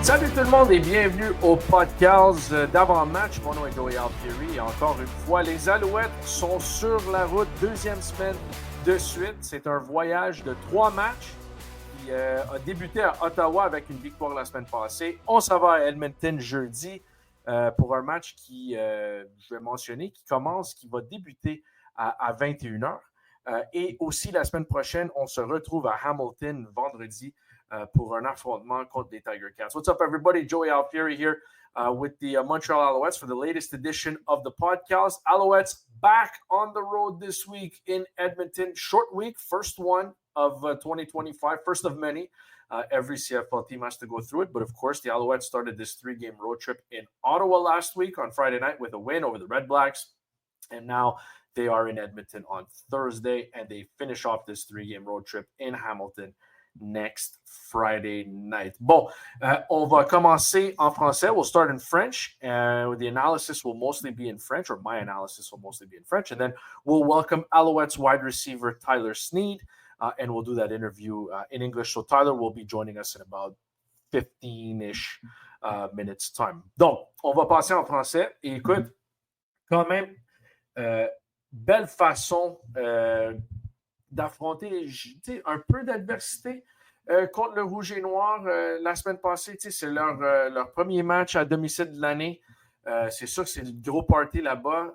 Salut tout le monde et bienvenue au podcast d'avant-match. Mon nom est Joey Alfieri et encore une fois, les Alouettes sont sur la route, deuxième semaine de suite. C'est un voyage de 3 matchs qui a débuté à Ottawa avec une victoire la semaine passée. On s'en va à Edmonton jeudi pour un match qui, je vais mentionner, qui va débuter à 21h. Et aussi la semaine prochaine, on se retrouve à Hamilton vendredi pour un affrontement contre les Tiger Cats. What's up, everybody? Joey Alfieri here with the Montreal Alouettes for the latest edition of the podcast. Alouettes back on the road this week in Edmonton. Short week, first one of 2025, first of many. Every CFL team has to go through it. But of course, the Alouettes started this 3-game road trip in Ottawa last week on Friday night with a win over the Red Blacks. And now they are in Edmonton on Thursday, and they finish off this 3-game road trip in Hamilton next Friday night. Bon, on va commencer en français. We'll start in French. The analysis will mostly be in French, or my analysis will mostly be in French. And then we'll welcome Alouettes wide receiver Tyler Snead, and we'll do that interview in English. So Tyler will be joining us in about 15-ish minutes time. Donc, on va passer en français. Et écoute, quand même, belle façon d'affronter un peu d'adversité contre le Rouge et Noir la semaine passée. C'est leur premier match à domicile de l'année. C'est sûr que c'est le gros party là-bas.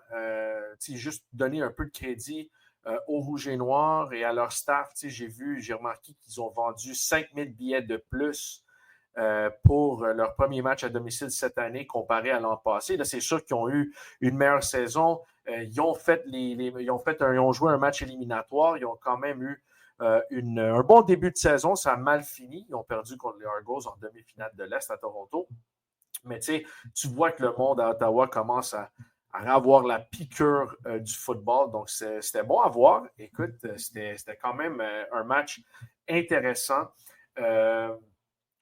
Juste donner un peu de crédit au Rouge et Noir et à leur staff. J'ai remarqué qu'ils ont vendu 5000 billets de plus pour leur premier match à domicile cette année comparé à l'an passé. Là, c'est sûr qu'ils ont eu une meilleure saison. Ils ont joué un match éliminatoire. Ils ont quand même eu un bon début de saison. Ça a mal fini. Ils ont perdu contre les Argos en demi-finale de l'Est à Toronto. Mais tu vois que le monde à Ottawa commence à avoir la piqûre du football. Donc, c'était bon à voir. Écoute, c'était quand même un match intéressant.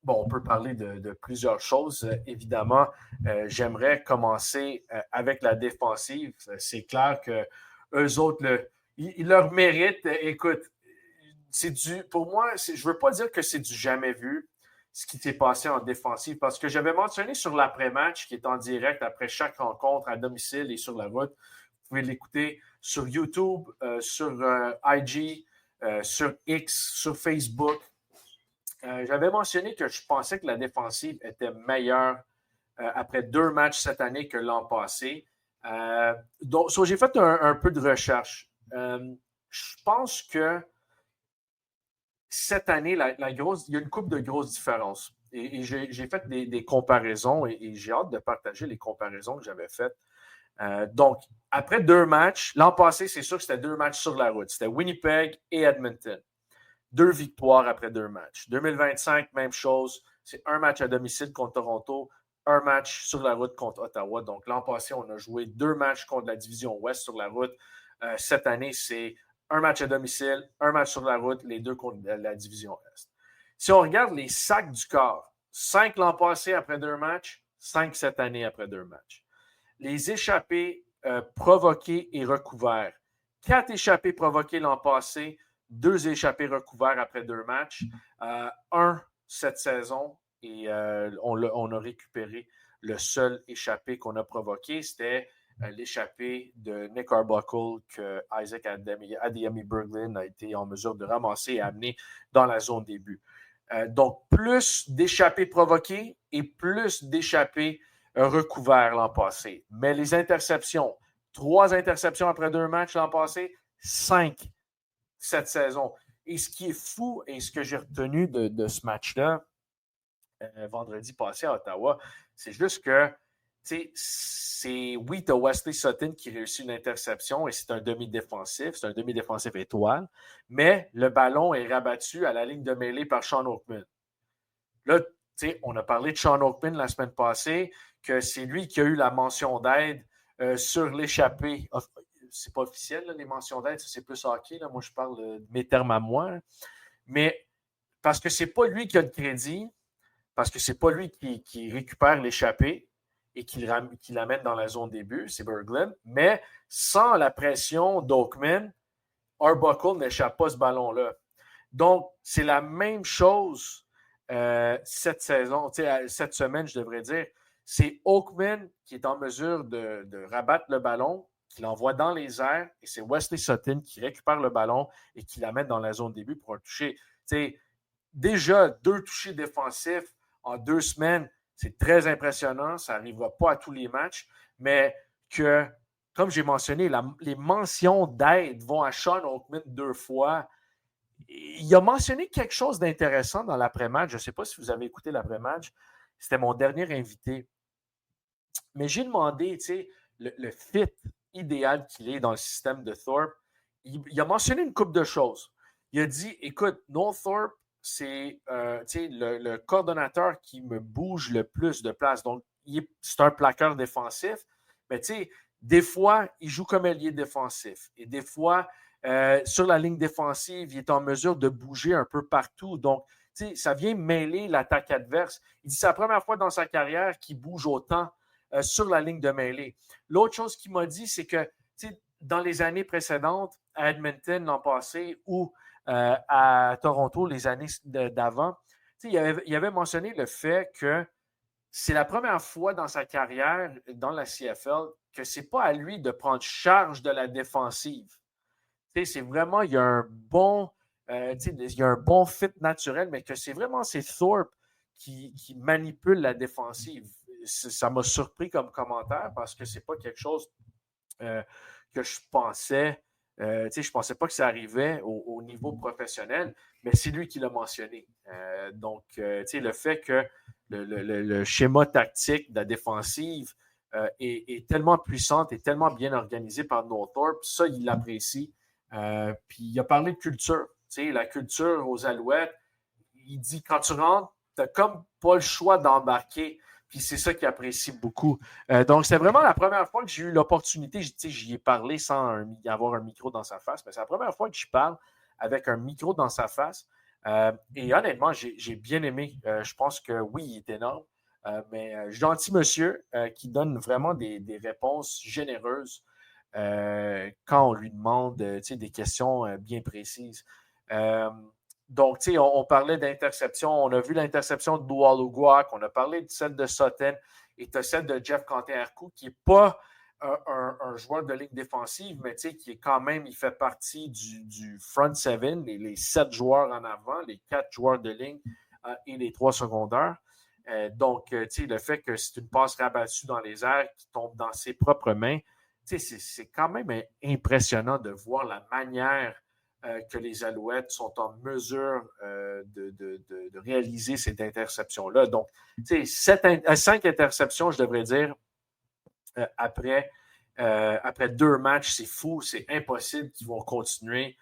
Bon, on peut parler de plusieurs choses. Évidemment, j'aimerais commencer avec la défensive. C'est clair qu'eux autres, ils leur méritent. Écoute, pour moi, je ne veux pas dire que c'est du jamais vu, ce qui s'est passé en défensive, parce que j'avais mentionné sur l'après-match, qui est en direct après chaque rencontre à domicile et sur la route. Vous pouvez l'écouter sur YouTube, sur IG, sur X, sur Facebook. J'avais mentionné que je pensais que la défensive était meilleure après 2 matchs cette année que l'an passé. Donc, j'ai fait un peu de recherche. Je pense que cette année, il y a une couple de grosses différences. Et j'ai fait des comparaisons et j'ai hâte de partager les comparaisons que j'avais faites. Donc, après 2 matchs, l'an passé, c'est sûr que c'était 2 matchs sur la route. C'était Winnipeg et Edmonton. 2 victoires après 2 matchs. 2025, même chose. C'est un match à domicile contre Toronto, un match sur la route contre Ottawa. Donc, l'an passé, on a joué 2 matchs contre la division Ouest sur la route. Cette année, c'est un match à domicile, un match sur la route, les 2 contre la division Est. Si on regarde les sacs du corps, 5 l'an passé après 2 matchs, 5 cette année après 2 matchs. Les échappés provoqués et recouverts. 4 échappés provoqués l'an passé, 2 échappés recouverts après 2 matchs, 1 cette saison, et on a récupéré le seul échappé qu'on a provoqué, c'était l'échappé de Nick Arbuckle que Isaac Adeyemi-Berglund a été en mesure de ramasser et amener dans la zone des buts. Donc, plus d'échappés provoqués et plus d'échappés recouverts l'an passé. Mais les interceptions, 3 interceptions après 2 matchs l'an passé, 5 cette saison. Et ce qui est fou, et ce que j'ai retenu de ce match-là, vendredi passé à Ottawa, c'est juste que oui, tu as Wesley Sutton qui réussit une interception et c'est un demi-défensif, c'est un demi-défensif étoile, mais le ballon est rabattu à la ligne de mêlée par Sean Oakman. Là, on a parlé de Sean Oakman la semaine passée, que c'est lui qui a eu la mention d'aide sur l'échappée. C'est pas officiel, là, les mentions d'aide, ça c'est plus hockey. Là. Moi, je parle de mes termes à moi. Mais parce que c'est pas lui qui a le crédit, parce que c'est pas lui qui récupère l'échappée et qui l'amène dans la zone des buts, c'est Berglund. Mais sans la pression d'Oakman, Arbuckle n'échappe pas ce ballon-là. Donc, c'est la même chose cette saison, cette semaine, je devrais dire, c'est Oakman qui est en mesure de rabattre le ballon, qui l'envoie dans les airs, et c'est Wesley Sutton qui récupère le ballon et qui l'amène dans la zone début pour un toucher. Déjà, 2 touchés défensifs en 2 semaines, c'est très impressionnant. Ça n'arrivera pas à tous les matchs, mais que, comme j'ai mentionné, les mentions d'aide vont à Sean Oakman 2 fois. Il a mentionné quelque chose d'intéressant dans l'après-match. Je ne sais pas si vous avez écouté l'après-match. C'était mon dernier invité. Mais j'ai demandé, le fit idéal qu'il est dans le système de Thorpe. Il a mentionné une couple de choses. Il a dit, écoute, Noel Thorpe, c'est le coordonnateur qui me bouge le plus de place. Donc, c'est un plaqueur défensif, mais des fois, il joue comme ailier défensif. Et des fois, sur la ligne défensive, il est en mesure de bouger un peu partout. Donc, ça vient mêler l'attaque adverse. Il dit c'est la première fois dans sa carrière qu'il bouge autant sur la ligne de mêlée. L'autre chose qu'il m'a dit, c'est que dans les années précédentes, à Edmonton l'an passé ou à Toronto les années d'avant, il avait mentionné le fait que c'est la première fois dans sa carrière dans la CFL que ce n'est pas à lui de prendre charge de la défensive. C'est vraiment, il y a un bon fit naturel, mais que c'est Thorpe qui manipule la défensive. Ça m'a surpris comme commentaire parce que c'est pas quelque chose que je pensais. Je ne pensais pas que ça arrivait au niveau professionnel, mais c'est lui qui l'a mentionné. Donc, le fait que le schéma tactique de la défensive est tellement puissante et tellement bien organisé par Noel Thorpe, ça, il l'apprécie. Puis il a parlé de culture. La culture aux Alouettes, il dit quand tu rentres, tu n'as comme pas le choix d'embarquer. Puis c'est ça qu'il apprécie beaucoup. Donc, c'est vraiment la première fois que j'ai eu l'opportunité, j'y ai parlé sans avoir un micro dans sa face, mais c'est la première fois que je parle avec un micro dans sa face. Et honnêtement, j'ai bien aimé. Je pense que oui, il est énorme. Mais gentil monsieur qui donne vraiment des réponses généreuses quand on lui demande des questions bien précises. Donc, on parlait d'interception. On a vu l'interception de Doualougouac. On a parlé de celle de Sutton. Et tu as celle de Jeff Canté-Arcou, qui n'est pas un joueur de ligne défensive, mais qui est quand même, il fait partie du front seven, les 7 joueurs en avant, les 4 joueurs de ligne et les 3 secondaires. Donc, le fait que c'est une passe rabattue dans les airs qui tombe dans ses propres mains, c'est quand même impressionnant de voir la manière que les Alouettes sont en mesure de réaliser cette interception-là. Donc, 5 interceptions, je devrais dire, après 2 matchs, c'est fou, c'est impossible qu'ils vont continuer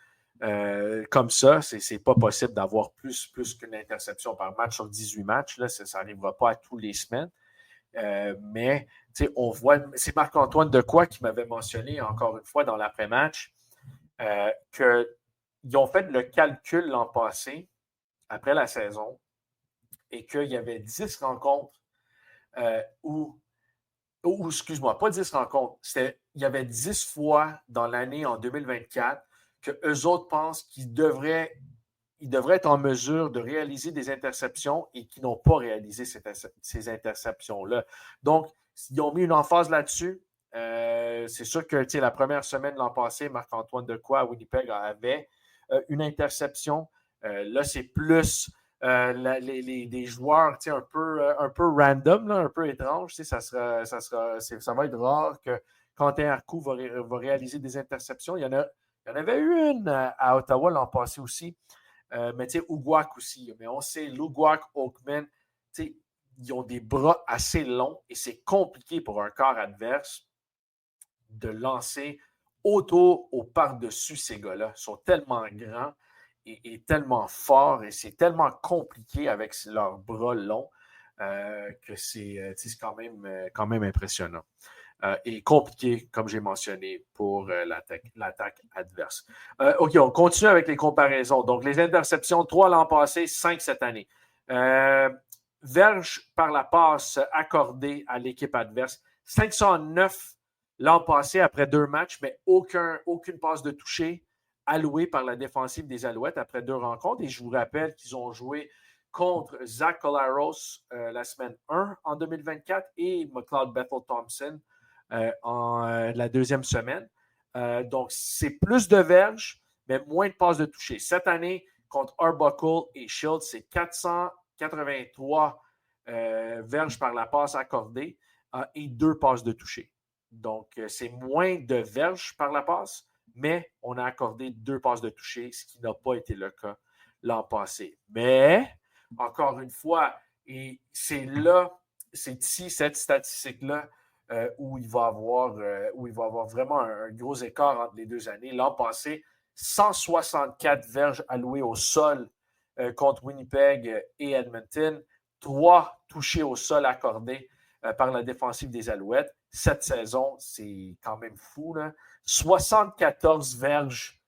comme ça. C'est pas possible d'avoir plus qu'une interception par match sur 18 matchs. Là, ça n'arrivera pas à tous les semaines. Mais on voit, c'est Marc-Antoine Dequoy qui m'avait mentionné encore une fois dans l'après-match qu'ils ont fait le calcul l'an passé, après la saison, et qu'il y avait 10 rencontres excuse-moi, pas 10 rencontres, il y avait 10 fois dans l'année en 2024 qu'eux autres pensent qu'ils devraient être en mesure de réaliser des interceptions et qui n'ont pas réalisé ces interceptions-là. Donc, ils ont mis une emphase là-dessus. C'est sûr que la première semaine de l'an passé, Marc-Antoine Dequoy à Winnipeg avait une interception. Là, c'est plus des joueurs un peu random, là, un peu étranges. Ça va être rare que Quentin Arcou va réaliser des interceptions. Il y en avait eu une à Ottawa l'an passé aussi. Mais tu sais, Ouguac aussi. Mais on sait, Louguac, Oakman, ils ont des bras assez longs et c'est compliqué pour un corps adverse de lancer autour ou par-dessus ces gars-là. Ils sont tellement grands et tellement forts et c'est tellement compliqué avec leurs bras longs que c'est quand même impressionnant. Et compliqué, comme j'ai mentionné, pour l'attaque adverse. OK, on continue avec les comparaisons. Donc, les interceptions, 3 l'an passé, 5 cette année. Verges par la passe accordée à l'équipe adverse, 509 l'an passé après 2 matchs, mais aucune passe de toucher allouée par la défensive des Alouettes après 2 rencontres. Et je vous rappelle qu'ils ont joué contre Zach Collaros la semaine 1 en 2024 et McLeod Bethel-Thompson la deuxième semaine. Donc, c'est plus de verges, mais moins de passes de toucher. Cette année, contre Arbuckle et Shields, c'est 483 verges par la passe accordée et 2 passes de toucher. Donc, c'est moins de verges par la passe, mais on a accordé 2 passes de toucher, ce qui n'a pas été le cas l'an passé. Mais, encore une fois, et c'est ici, cette statistique-là, où il va avoir vraiment un gros écart entre les 2 années. L'an passé, 164 verges allouées au sol contre Winnipeg et Edmonton, 3 touchés au sol accordés par la défensive des Alouettes. Cette saison, c'est quand même fou, là. 74 verges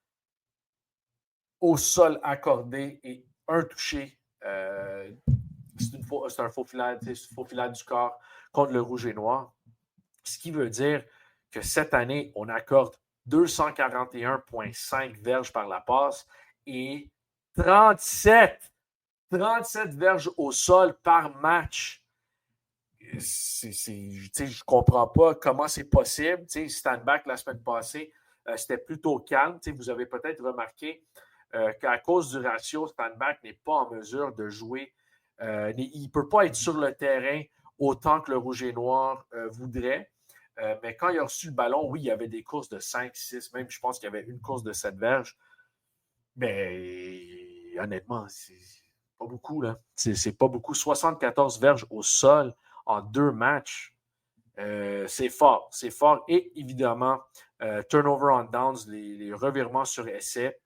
au sol accordés et 1 touché. C'est un faux filet du corps contre le Rouge et Noir. Ce qui veut dire que cette année, on accorde 241,5 verges par la passe et 37 verges au sol par match. Je ne comprends pas comment c'est possible. Stanback, la semaine passée, c'était plutôt calme. Vous avez peut-être remarqué qu'à cause du ratio, Stanback n'est pas en mesure de jouer. Il ne peut pas être sur le terrain autant que le Rouge et Noir voudrait. Mais quand il a reçu le ballon, oui, il y avait des courses de 5, 6, même je pense qu'il y avait une course de 7 verges. Mais honnêtement, c'est pas beaucoup, là. C'est pas beaucoup. 74 verges au sol en 2 matchs. C'est fort. C'est fort. Et évidemment, turnover on downs, les revirements sur essai,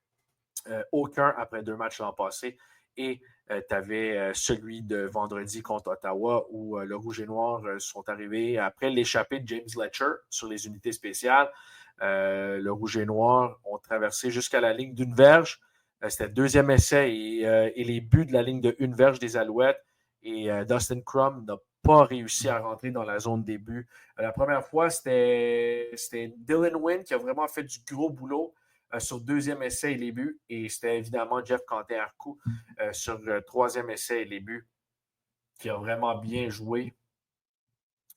aucun après 2 matchs l'an passé. Et tu avais celui de vendredi contre Ottawa où le Rouge et Noir sont arrivés après l'échappée de James Letcher sur les unités spéciales. Le Rouge et Noir ont traversé jusqu'à la ligne d'une verge. C'était le deuxième essai et les buts de la ligne de une verge des Alouettes. Et Dustin Crum n'a pas réussi à rentrer dans la zone des buts. La première fois, c'était Dylan Wynn qui a vraiment fait du gros boulot sur le deuxième essai et les buts. Et c'était évidemment Jeff Canté-Arcou sur le troisième essai et les buts qui a vraiment bien joué.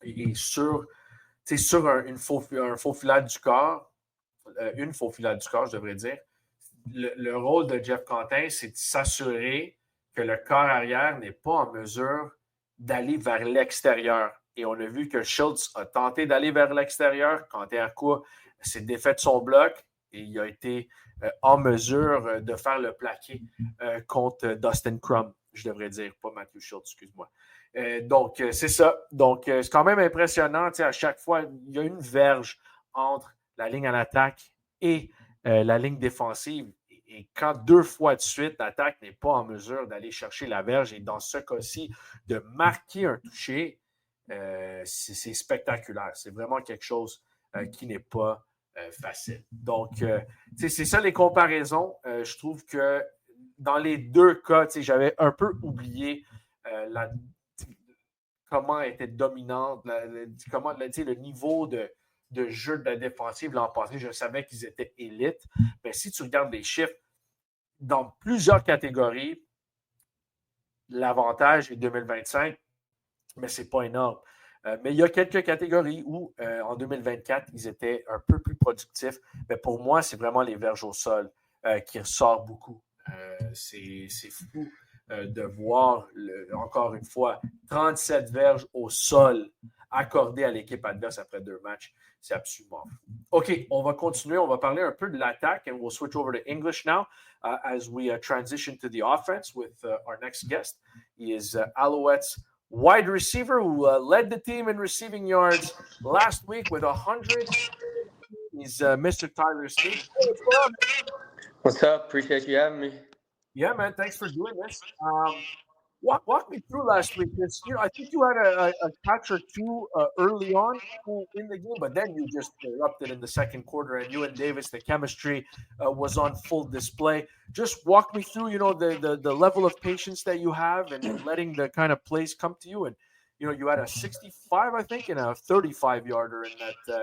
Et sur un faux filet du corps, une faux filet du corps, je devrais dire, le rôle de Jeff Quentin, c'est de s'assurer que le corps arrière n'est pas en mesure d'aller vers l'extérieur. Et on a vu que Schultz a tenté d'aller vers l'extérieur. Canté-Arcou s'est défait de son bloc et il a été en mesure de faire le plaqué contre Dustin Crum, je devrais dire, pas Matthew Schultz, excuse-moi. Donc, c'est ça. Donc, c'est quand même impressionnant. À chaque fois, il y a une verge entre la ligne en attaque et la ligne défensive. Et quand 2 fois de suite, l'attaque n'est pas en mesure d'aller chercher la verge et dans ce cas-ci, de marquer un toucher, c'est spectaculaire. C'est vraiment quelque chose qui n'est pas facile. Donc, c'est ça les comparaisons. Je trouve que dans les 2 cas, j'avais un peu oublié comment était dominante, comment le niveau de jeu de la défensive l'an passé. Je savais qu'ils étaient élites. Mais si tu regardes les chiffres, dans plusieurs catégories, l'avantage est 2025, mais ce n'est pas énorme. Mais il y a quelques catégories où, en 2024, ils étaient un peu plus productifs. Mais pour moi, c'est vraiment les verges au sol qui ressortent beaucoup. C'est fou de voir, encore une fois, 37 verges au sol accordées à l'équipe adverse après 2 matchs. C'est absolument fou. OK, on va continuer. On va parler un peu de l'attaque and we'll switch over to English now as we transition to the offense with our next guest. He is Alouettes wide receiver who led the team in receiving yards last week with 100. He's Mr. Tyler Snead. What's up? Appreciate you having me. Yeah, man. Thanks for doing this. Walk me through last week. I think you had a catch or two early on in the game, but then you just erupted in the second quarter. And you and Davis, the chemistry was on full display. Just walk me through, the level of patience that you have and letting the kind of plays come to you. And you had a 65, I think, and a 35-yarder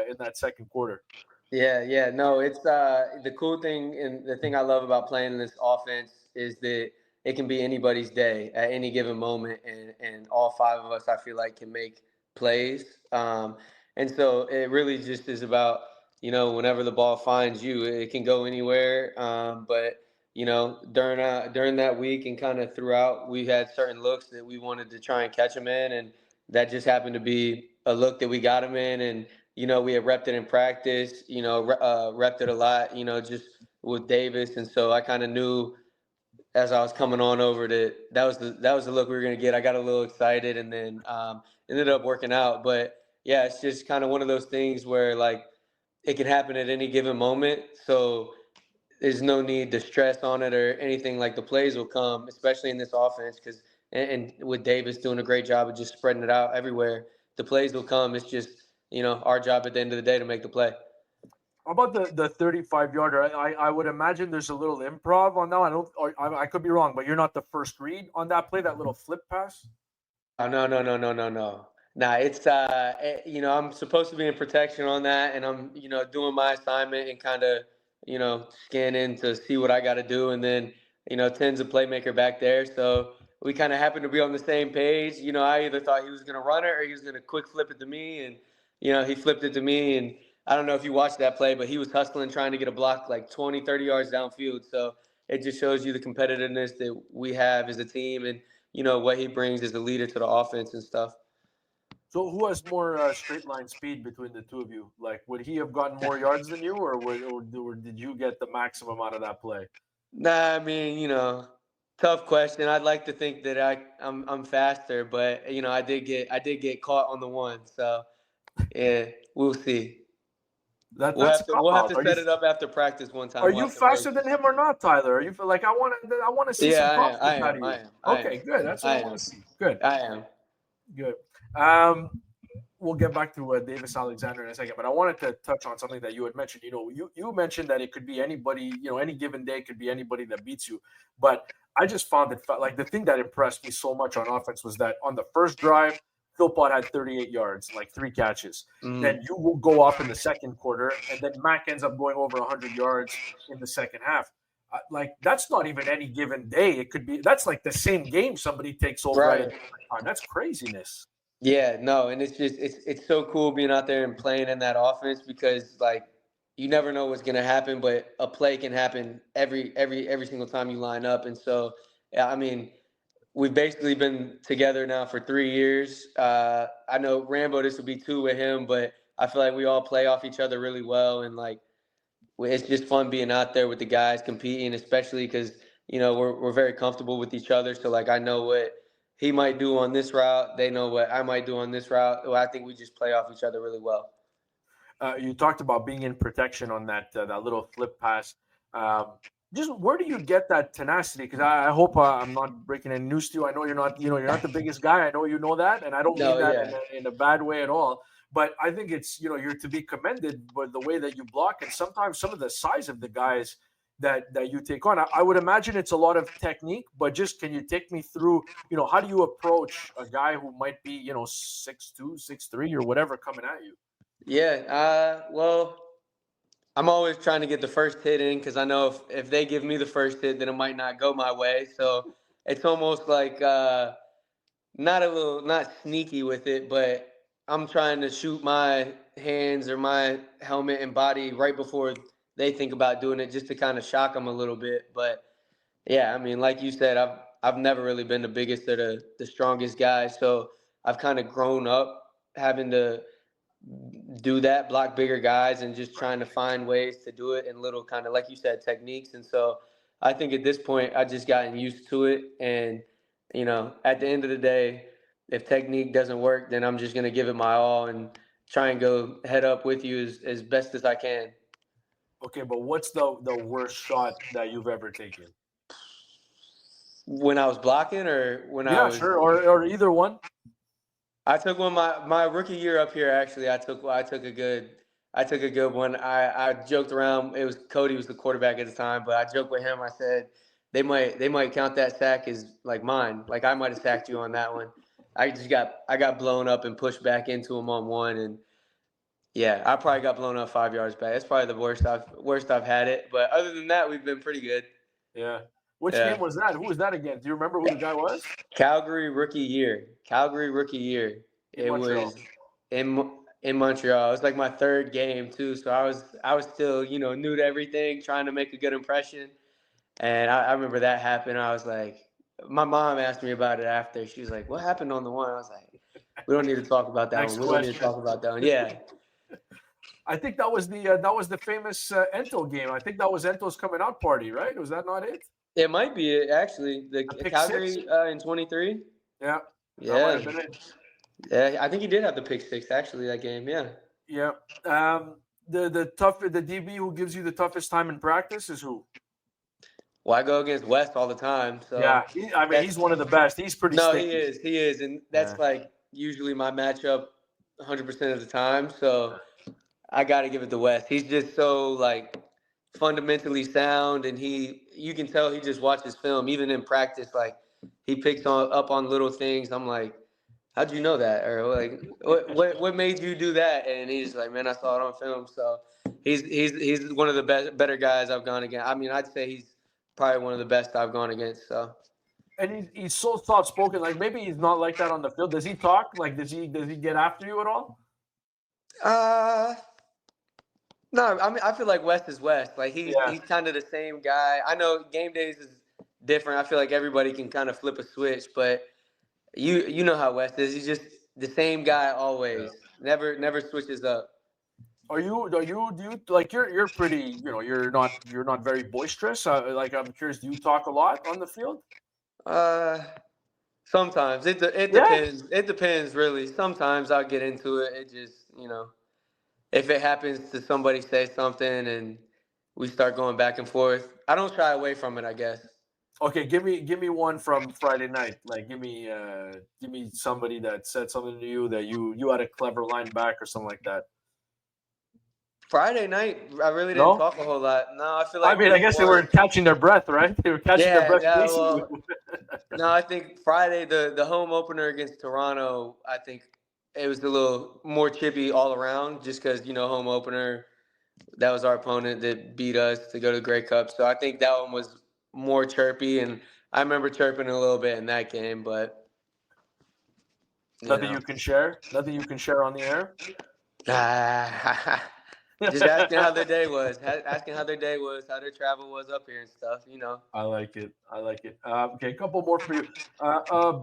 in that second quarter. Yeah. No, it's the cool thing and the thing I love about playing in this offense is that it can be anybody's day at any given moment, and all five of us, I feel like, can make plays. And so it really just is about, whenever the ball finds you, it can go anywhere. But during that week and kind of throughout, we had certain looks that we wanted to try and catch him in, and that just happened to be a look that we got him in. And we had repped it in practice, repped it a lot, just with Davis. And so I kind of knew as I was coming on over that was the look we were gonna get. I got a little excited, and then ended up working out. But yeah, it's just kind of one of those things where, like, it can happen at any given moment. So there's no need to stress on it or anything. Like, the plays will come, especially in this offense, because and with Davis doing a great job of just spreading it out everywhere, the plays will come. It's just our job at the end of the day to make the play. How about the 35-yarder? I would imagine there's a little improv on that. I could be wrong, but you're not the first read on that play, that little flip pass? Oh, no. Nah, it's I'm supposed to be in protection on that, and I'm doing my assignment and kind of scanning to see what I got to do, and then Ten's a playmaker back there, so we kind of happened to be on the same page. I either thought he was gonna run it or he was gonna quick flip it to me, and he flipped it to me, and I don't know if you watched that play, but he was hustling trying to get a block like 20, 30 yards downfield. So it just shows you the competitiveness that we have as a team, and what he brings as a leader to the offense and stuff. So who has more straight line speed between the two of you? Like, would he have gotten more yards than you, or did you get the maximum out of that play? Nah, I mean, tough question. I'd like to think that I'm faster, but I did get caught on the one. So yeah, we'll see. We'll That's have to set it up after practice one time. Are you faster than him or not, Tyler? Are you like, I want to see some confidence out of you? Okay, good. That's what I want to see. Good. I am. Good. We'll get back to Davis Alexander in a second, but I wanted to touch on something that you had mentioned. You mentioned that it could be anybody, any given day could be anybody that beats you. But I just found it like the thing that impressed me so much on offense was that on the first drive, Philpott had 38 yards, like 3 catches. Then you will go up in the second quarter, and then Mac ends up going over 100 yards in the second half. Like, that's not even any given day. It could be that's like the same game somebody takes over. Right. That's craziness. Yeah, no, and it's just it's so cool being out there and playing in that offense, because, like, you never know what's gonna happen, but a play can happen every single time you line up. And so, yeah, I mean, we've basically been together now for 3 years. I know Rambo, this will be 2 with him, but I feel like we all play off each other really well, and, like, it's just fun being out there with the guys competing, especially because we're very comfortable with each other. So, like, I know what he might do on this route, they know what I might do on this route. Well, I think we just play off each other really well. You talked about being in protection on that little flip pass. Just where do you get that tenacity? Because I hope I'm not breaking any news to you. I know you're not the biggest guy. I know you know that, and I don't mean that in a bad way at all. But I think it's you're to be commended by the way that you block, and sometimes some of the size of the guys that you take on. I would imagine it's a lot of technique, but just can you take me through, how do you approach a guy who might be 6'2", 6'3", or whatever coming at you? Yeah, well, I'm always trying to get the first hit in, because I know if they give me the first hit, then it might not go my way. So it's almost like not sneaky with it, but I'm trying to shoot my hands or my helmet and body right before they think about doing it, just to kind of shock them a little bit. But yeah, I mean, like you said, I've never really been the biggest or the strongest guy, so I've kind of grown up having to do that, block bigger guys, and just trying to find ways to do it in little, kind of, like you said, techniques. And so I think at this point I just gotten used to it, and at the end of the day, if technique doesn't work, then I'm just going to give it my all and try and go head up with you as best as I can. Okay, but what's the worst shot that you've ever taken? When I was blocking, or when I was... Yeah, sure, or either one. I took one my rookie year up here. Actually, I took a good one. I joked around. It was Cody was the quarterback at the time, but I joked with him. I said they might count that sack as like mine. Like, I might have sacked you on that one. I got blown up and pushed back into him on one, and yeah, I probably got blown up 5 yards back. That's probably the worst I've had it. But other than that, we've been pretty good. Yeah. Which Yeah. game was that? Who was that again? Do you remember who the guy was? Calgary rookie year. In It Montreal. was in Montreal. It was like my third game too, so I was still new to everything, trying to make a good impression. And I remember that happened. I was like, my mom asked me about it after. She was like, "What happened on the one?" I was like, "We don't need to talk about that Next one. We don't need to question. talk about that one." Yeah, I think that was the famous Ento game. I think that was Ento's coming out party, right? Was that not it? it might be it actually. The A pick six? Calgary in 23. Yeah, that might Yeah, have been it. yeah. I think he did have the pick six actually that game. Yeah. Yeah. The DB who gives you the toughest time in practice is who? Well, I go against West all the time, so Yeah, he's one of the best. He's pretty no, sticky. he is, and Yeah. that's like usually my matchup 100% of the time. So I got to give it to West. He's just so like fundamentally sound, and you can tell he just watches film, even in practice. Like he picks up on little things. I'm like, how'd you know that? Or like, what made you do that? And he's like, man, I saw it on film. So he's one of the better guys I've gone against. I mean, I'd say he's probably one of the best I've gone against. So. And he's so soft spoken. Like maybe he's not like that on the field. Does he talk? Like does he get after you at all? Uh, no, I mean I feel like West is West. Like Yeah. he's kind of the same guy. I know game days is different. I feel like everybody can kind of flip a switch, but you know how West is. He's just the same guy always. Never switches up. Do you like you're pretty, you're not very boisterous. Like I'm curious, do you talk a lot on the field? Uh, Sometimes it Yeah. depends. It depends really. Sometimes I'll get into it. It just if it happens to somebody say something and we start going back and forth, I don't shy away from it. I guess. Okay, give me one from Friday night. Like give me somebody that said something to you that you had a clever line back or something like that. Friday night, I really didn't No? talk a whole lot. No, I feel I like mean, I week guess they were one. catching their breath, right? They were catching their Yeah, breath yeah. basically. Well, no, I think Friday, the home opener against Toronto, I think it was a little more chippy all around, just because home opener, that was our opponent that beat us to go to the Grey Cup. So I think that one was more chirpy, and I remember chirping a little bit in that game, but you Nothing know. you can share. Nothing you can share on the air. Just asking how their day was, asking how their day was, how their travel was up here and stuff. I like it. I like it. Okay, a couple more for you. A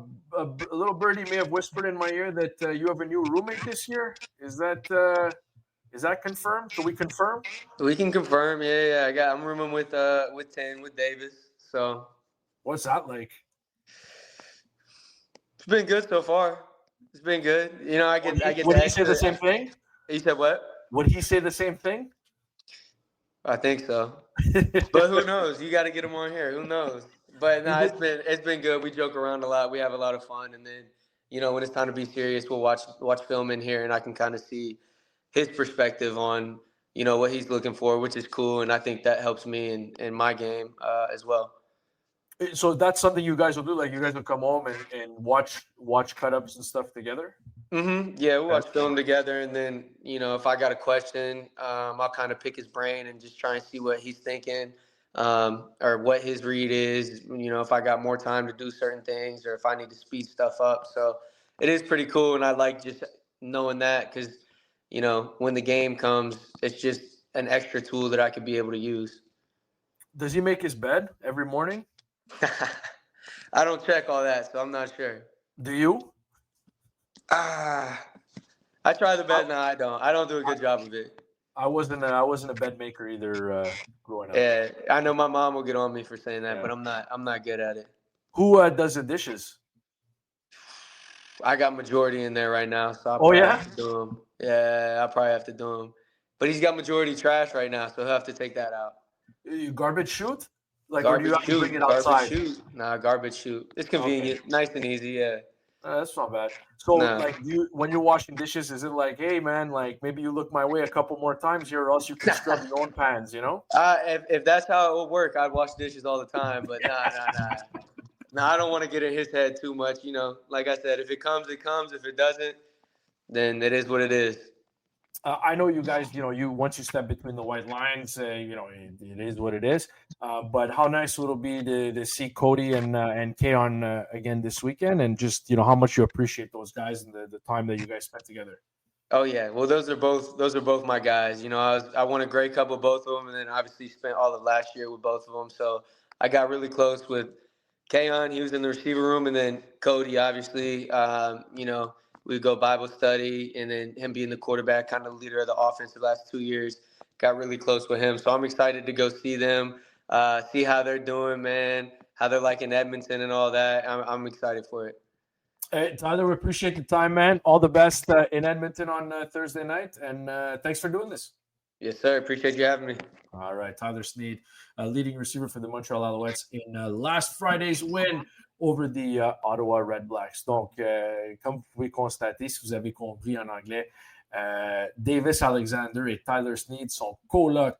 little birdie may have whispered in my ear that you have a new roommate this year. Is that confirmed? Can we confirm? We can confirm. Yeah, yeah. I'm rooming with 10 with Davis. So What's that like? it's been good so far. It's been good. I get Would the he say the extra. same thing? You said what? Would he say the same thing? I think so. But who knows? You got to get him on here. Who knows? But no, it's been good. We joke around a lot. We have a lot of fun, and then when it's time to be serious, we'll watch film in here, and I can kind of see his perspective on what he's looking for, which is cool, and I think that helps me in my game as well. So that's something you guys will do. Like you guys will come home and watch cut ups and stuff together. Yeah, we'll watch film together, and then if I got a question, I'll kind of pick his brain and just try and see what he's thinking, or what his read is. If I got more time to do certain things, or if I need to speed stuff up. So it is pretty cool, and I like just knowing that because when the game comes, it's just an extra tool that I could be able to use. Does he make his bed every morning? I don't check all that, so I'm not sure. Do you? I try the bed. No, I don't. I don't do a good job of it. I wasn't a bed maker either growing up. Yeah, I know my mom will get on me for saying that, but I'm not good at it. Who does the dishes? I got majority in there right now, so Oh yeah, have to do them. Yeah, I probably have to do them. But he's got majority trash right now, so he'll have to take that out. you garbage shoot? Like, Garbage or do you have to bring it garbage outside? shoot. Nah, garbage shoot. It's convenient, nice and easy. Yeah. That's not bad. So, Nah. like, when you're washing dishes, is it like, hey, man, like maybe you look my way a couple more times here, or else you can scrub your own pans, If that's how it would work, I'd wash dishes all the time. But nah. Nah, I don't want to get in his head too much. Like I said, if it comes, it comes. If it doesn't, then it is what it is. I know you guys, you once you step between the white lines, it is what it is. But how nice would it be to see Cody and Keon again this weekend, and just how much you appreciate those guys and the time that you guys spent together. Oh yeah, well those are both my guys. I won a Grey Cup with both of them, and then obviously spent all of last year with both of them. So I got really close with Kayon. He was in the receiver room, and then Cody. Obviously, we go Bible study, and then him being the quarterback, kind of leader of the offense the last 2 years. Got really close with him, so I'm excited to go see them, see how they're doing, man. How they're like in Edmonton and all that. I'm excited for it. Hey, Tyler, we appreciate the time, man. All the best in Edmonton on Thursday night, and thanks for doing this. Yes, sir. Appreciate you having me. All right, Tyler Sneed, leading receiver for the Montreal Alouettes in last Friday's win over the Ottawa Red Blacks. Donc, comme vous pouvez constater, si vous avez compris en anglais, Davis Alexander et Tyler Sneed sont colocs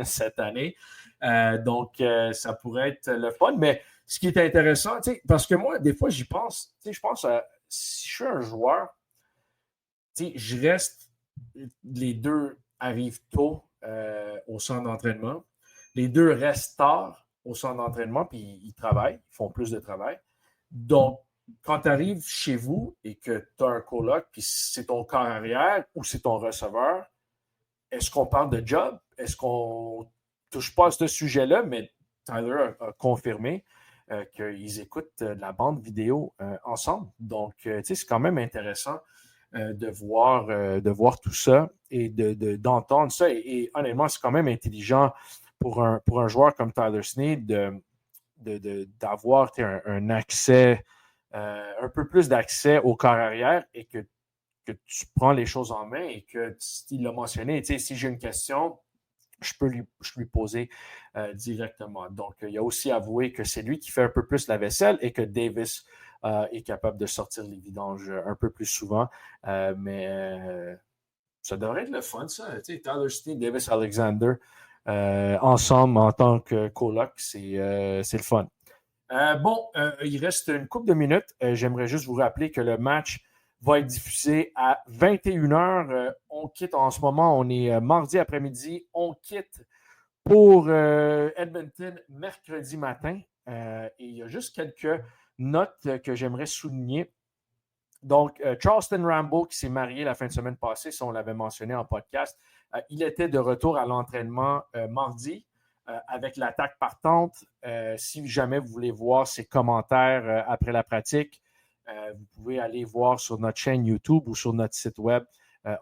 cette année. Donc, ça pourrait être le fun, mais ce qui est intéressant, parce que moi, des fois, j'y pense, je pense, si je suis un joueur, je reste, les deux arrivent tôt au centre d'entraînement, les deux restent tard au centre d'entraînement, puis ils travaillent, ils font plus de travail. Donc, quand tu arrives chez vous et que tu as un coloc, puis c'est ton corps arrière ou c'est ton receveur, est-ce qu'on parle de job? Est-ce qu'on touche pas à ce sujet-là? Mais Tyler a confirmé qu'ils écoutent la bande vidéo ensemble. Donc, c'est quand même intéressant de voir tout ça et d'entendre ça. Et honnêtement, c'est quand même intelligent pour un joueur comme Tyler Sneed d'avoir un accès, un peu plus d'accès au corps arrière et que tu prends les choses en main et que, il l'a mentionné, si j'ai une question, je peux lui poser directement. Donc, il a aussi avoué que c'est lui qui fait un peu plus la vaisselle et que Davis est capable de sortir les vidanges un peu plus souvent. Mais ça devrait être le fun, ça. Tyler Sneed, Davis Alexander, ensemble en tant que coloc, c'est le fun. Il reste une couple de minutes. J'aimerais juste vous rappeler que le match va être diffusé à 21h. On quitte en ce moment, on est mardi après-midi. On quitte pour Edmonton mercredi matin. Et il y a juste quelques notes que j'aimerais souligner. Donc, Charleston Rambo, qui s'est marié la fin de semaine passée, ça on l'avait mentionné en podcast, il était de retour à l'entraînement mardi avec l'attaque partante. Si jamais vous voulez voir ses commentaires après la pratique, vous pouvez aller voir sur notre chaîne YouTube ou sur notre site web.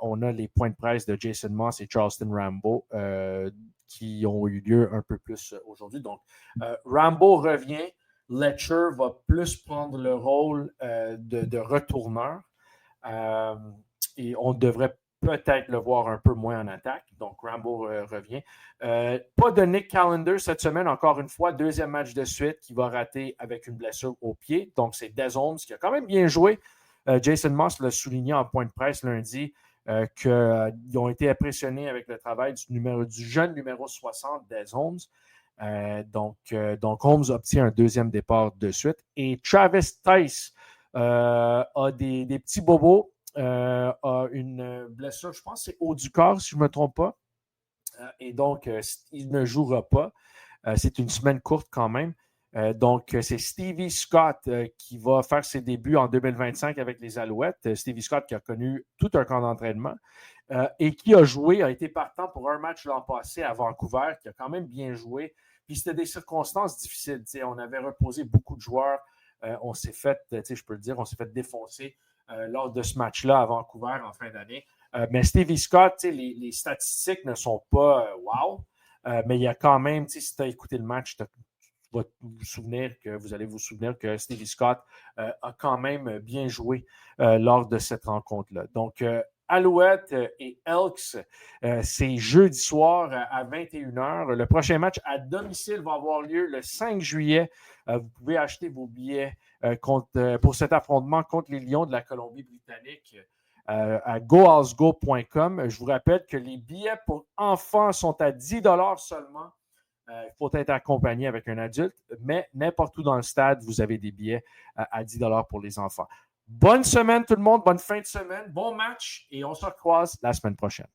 On a les points de presse de Jason Moss et Charleston Rambo qui ont eu lieu un peu plus aujourd'hui. Donc, Rambo revient. Letcher va plus prendre le rôle de retourneur. Et on devrait peut-être le voir un peu moins en attaque. Donc, Rambo revient. Pas de Nick Callender cette semaine, encore une fois. Deuxième match de suite qui va rater avec une blessure au pied. Donc, c'est Des Holmes qui a quand même bien joué. Jason Moss l'a souligné en point de presse lundi qu'ils ont été impressionnés avec le travail du jeune numéro 60, Des Holmes. Donc, Holmes obtient un deuxième départ de suite. Et Travis Tice a des petits bobos. A une blessure, je pense que c'est haut du corps, si je ne me trompe pas. Et donc, il ne jouera pas. C'est une semaine courte quand même. Donc, c'est Stevie Scott qui va faire ses débuts en 2025 avec les Alouettes. Stevie Scott qui a connu tout un camp d'entraînement et qui a été partant pour un match l'an passé à Vancouver, qui a quand même bien joué. Puis c'était des circonstances difficiles. On avait reposé beaucoup de joueurs. On s'est fait, je peux le dire, on s'est fait défoncer lors de ce match-là à Vancouver en fin d'année. Mais Stevie Scott, les statistiques ne sont pas wow, mais il y a quand même, si tu as écouté le match, vous allez vous souvenir que Stevie Scott a quand même bien joué lors de cette rencontre-là. Donc, Alouettes et Elks, c'est jeudi soir à 21h. Le prochain match à domicile va avoir lieu le 5 juillet. Vous pouvez acheter vos billets pour cet affrontement contre les Lions de la Colombie-Britannique à goalsgo.com. Je vous rappelle que les billets pour enfants sont à 10 $ seulement. Il faut être accompagné avec un adulte, mais n'importe où dans le stade, vous avez des billets à 10 $ pour les enfants. Bonne semaine tout le monde, bonne fin de semaine, bon match et on se recroise la semaine prochaine.